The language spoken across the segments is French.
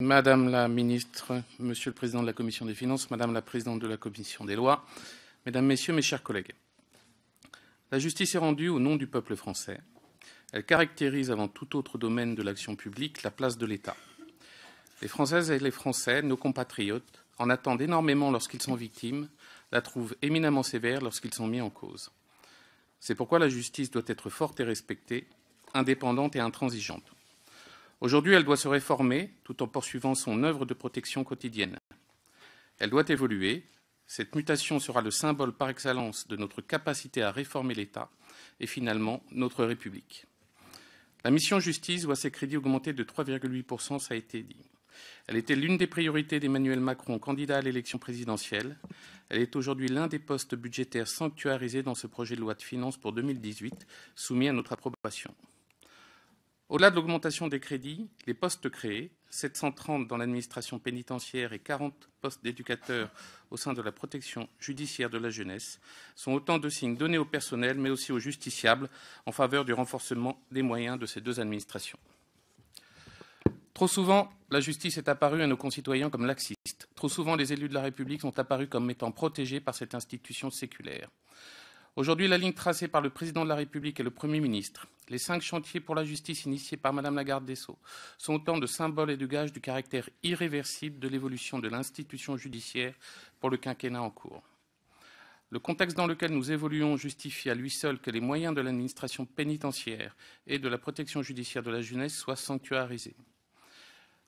Madame la ministre, Monsieur le président de la Commission des finances, Madame la présidente de la Commission des lois, Mesdames, Messieurs, mes chers collègues. La justice est rendue au nom du peuple français. Elle caractérise avant tout autre domaine de l'action publique la place de l'État. Les Françaises et les Français, nos compatriotes, en attendent énormément lorsqu'ils sont victimes, la trouvent éminemment sévère lorsqu'ils sont mis en cause. C'est pourquoi la justice doit être forte et respectée, indépendante et intransigeante. Aujourd'hui, elle doit se réformer tout en poursuivant son œuvre de protection quotidienne. Elle doit évoluer. Cette mutation sera le symbole par excellence de notre capacité à réformer l'État et finalement notre République. La mission justice voit ses crédits augmenter de 3,8%, ça a été dit. Elle était l'une des priorités d'Emmanuel Macron, candidat à l'élection présidentielle. Elle est aujourd'hui l'un des postes budgétaires sanctuarisés dans ce projet de loi de finances pour 2018, soumis à notre approbation. Au-delà de l'augmentation des crédits, les postes créés, 730 dans l'administration pénitentiaire et 40 postes d'éducateurs au sein de la protection judiciaire de la jeunesse, sont autant de signes donnés au personnel, mais aussi aux justiciables, en faveur du renforcement des moyens de ces deux administrations. Trop souvent, la justice est apparue à nos concitoyens comme laxiste. Trop souvent, les élus de la République sont apparus comme étant protégés par cette institution séculaire. Aujourd'hui, la ligne tracée par le Président de la République et le Premier ministre, les 5 chantiers pour la justice initiés par Madame la garde des Sceaux, sont autant de symboles et de gages du caractère irréversible de l'évolution de l'institution judiciaire pour le quinquennat en cours. Le contexte dans lequel nous évoluons justifie à lui seul que les moyens de l'administration pénitentiaire et de la protection judiciaire de la jeunesse soient sanctuarisés.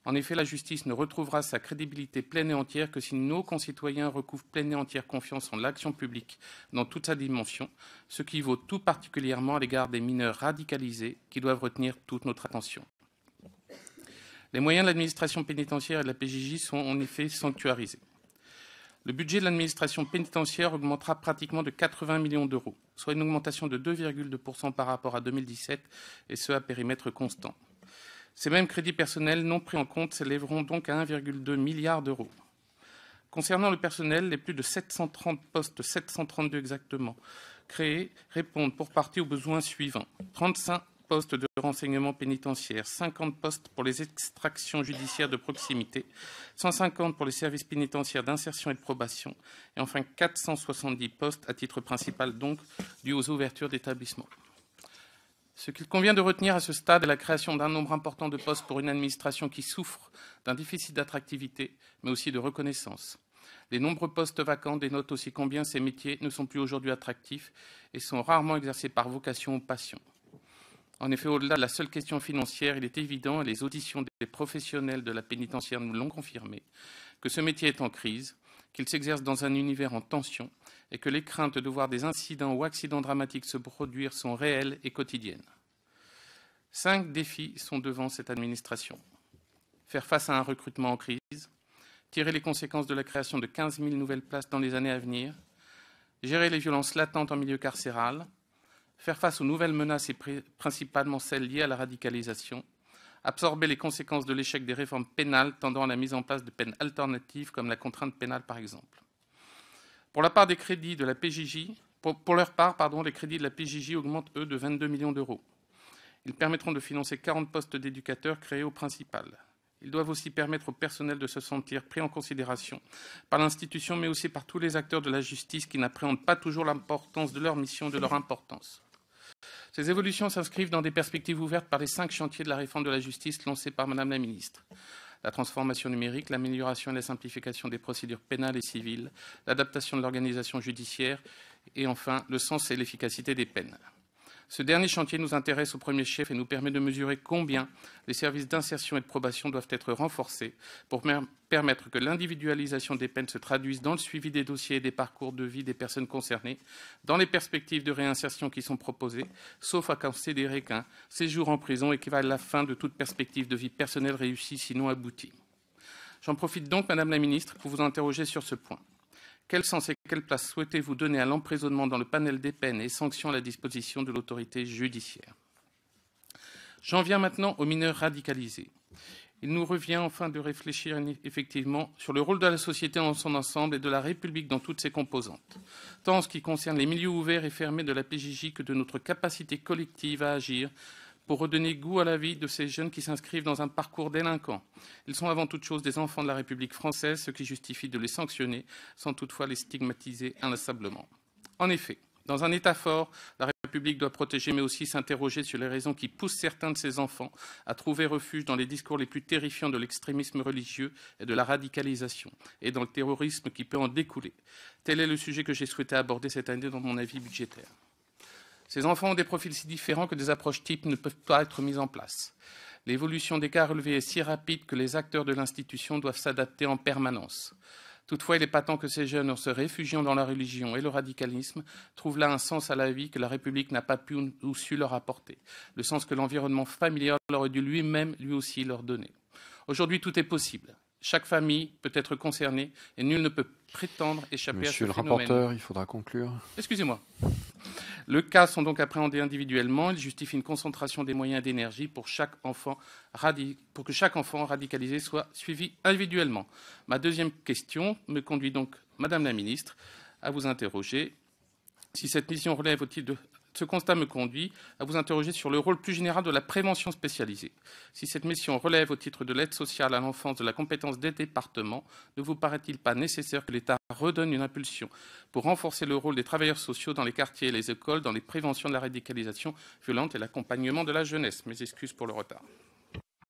En effet, la justice ne retrouvera sa crédibilité pleine et entière que si nos concitoyens recouvrent pleine et entière confiance en l'action publique dans toute sa dimension, ce qui vaut tout particulièrement à l'égard des mineurs radicalisés qui doivent retenir toute notre attention. Les moyens de l'administration pénitentiaire et de la PJJ sont en effet sanctuarisés. Le budget de l'administration pénitentiaire augmentera pratiquement de 80 millions d'euros, soit une augmentation de 2,2% par rapport à 2017, et ce à périmètre constant. Ces mêmes crédits personnels non pris en compte s'élèveront donc à 1,2 milliard d'euros. Concernant le personnel, les plus de 730 postes, 732 exactement, créés répondent pour partie aux besoins suivants. 35 postes de renseignement pénitentiaire, 50 postes pour les extractions judiciaires de proximité, 150 pour les services pénitentiaires d'insertion et de probation, et enfin 470 postes à titre principal donc dus aux ouvertures d'établissements. Ce qu'il convient de retenir à ce stade est la création d'un nombre important de postes pour une administration qui souffre d'un déficit d'attractivité, mais aussi de reconnaissance. Les nombreux postes vacants dénotent aussi combien ces métiers ne sont plus aujourd'hui attractifs et sont rarement exercés par vocation ou passion. En effet, au-delà de la seule question financière, il est évident, et les auditions des professionnels de la pénitentiaire nous l'ont confirmé, que ce métier est en crise, qu'il s'exerce dans un univers en tension et que les craintes de voir des incidents ou accidents dramatiques se produire sont réelles et quotidiennes. 5 défis sont devant cette administration. Faire face à un recrutement en crise, tirer les conséquences de la création de 15 000 nouvelles places dans les années à venir, gérer les violences latentes en milieu carcéral, faire face aux nouvelles menaces et principalement celles liées à la radicalisation, absorber les conséquences de l'échec des réformes pénales tendant à la mise en place de peines alternatives comme la contrainte pénale par exemple. Pour leur part, les crédits de la PJJ augmentent, eux, de 22 millions d'euros. Ils permettront de financer 40 postes d'éducateurs créés au principal. Ils doivent aussi permettre au personnel de se sentir pris en considération par l'institution, mais aussi par tous les acteurs de la justice qui n'appréhendent pas toujours l'importance de leur mission, de leur importance. Ces évolutions s'inscrivent dans des perspectives ouvertes par les 5 chantiers de la réforme de la justice lancés par Madame la ministre. La transformation numérique, l'amélioration et la simplification des procédures pénales et civiles, l'adaptation de l'organisation judiciaire et enfin le sens et l'efficacité des peines. Ce dernier chantier nous intéresse au premier chef et nous permet de mesurer combien les services d'insertion et de probation doivent être renforcés pour permettre que l'individualisation des peines se traduise dans le suivi des dossiers et des parcours de vie des personnes concernées, dans les perspectives de réinsertion qui sont proposées, sauf à considérer qu'un séjour en prison équivaut à la fin de toute perspective de vie personnelle réussie, sinon aboutie. J'en profite donc, Madame la Ministre, pour vous interroger sur ce point. Quel sens et quelle place souhaitez-vous donner à l'emprisonnement dans le panel des peines et sanctions à la disposition de l'autorité judiciaire? J'en viens maintenant aux mineurs radicalisés. Il nous revient enfin de réfléchir effectivement sur le rôle de la société dans son ensemble et de la République dans toutes ses composantes, tant en ce qui concerne les milieux ouverts et fermés de la PJJ que de notre capacité collective à agir pour redonner goût à la vie de ces jeunes qui s'inscrivent dans un parcours délinquant. Ils sont avant toute chose des enfants de la République française, ce qui justifie de les sanctionner sans toutefois les stigmatiser inlassablement. En effet, dans un État fort, la République doit protéger, mais aussi s'interroger sur les raisons qui poussent certains de ses enfants à trouver refuge dans les discours les plus terrifiants de l'extrémisme religieux et de la radicalisation, et dans le terrorisme qui peut en découler. Tel est le sujet que j'ai souhaité aborder cette année dans mon avis budgétaire. Ces enfants ont des profils si différents que des approches types ne peuvent pas être mises en place. L'évolution des cas relevés est si rapide que les acteurs de l'institution doivent s'adapter en permanence. Toutefois, il est patent que ces jeunes, en se réfugiant dans la religion et le radicalisme, trouvent là un sens à la vie que la République n'a pas pu ou su leur apporter, le sens que l'environnement familial aurait dû lui-même, lui aussi, leur donner. Aujourd'hui, tout est possible. Chaque famille peut être concernée et nul ne peut prétendre échapper à ce phénomène. Monsieur le rapporteur, il faudra conclure. Excusez-moi. Les cas sont donc appréhendés individuellement. Ils justifient une concentration des moyens et d'énergie pour que chaque enfant radicalisé soit suivi individuellement. Ma deuxième question me conduit donc, Madame la Ministre, à vous interroger. Si cette mission relève au titre de... Ce constat me conduit à vous interroger sur le rôle plus général de la prévention spécialisée. Si cette mission relève au titre de l'aide sociale à l'enfance de la compétence des départements, ne vous paraît-il pas nécessaire que l'État redonne une impulsion pour renforcer le rôle des travailleurs sociaux dans les quartiers et les écoles, dans les préventions de la radicalisation violente et l'accompagnement de la jeunesse? Mes excuses pour le retard.